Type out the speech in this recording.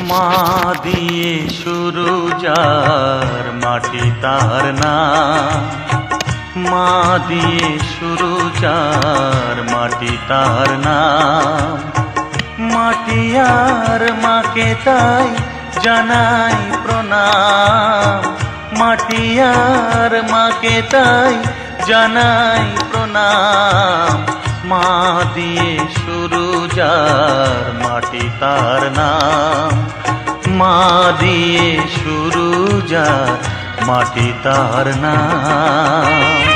মা দিয়ে শুরু যার মাটি তার নাম, মা দিয়ে শুরু যার মাটি তার নাম। মাটি আর মাকে তাই জানাই প্রণাম, মাটি আর মাকে তাই জানাই প্রণাম। মা দিয়ে শুরু যার মাটি তার নাম, মা দিয়ে শুরু যার মাটি তার নাম।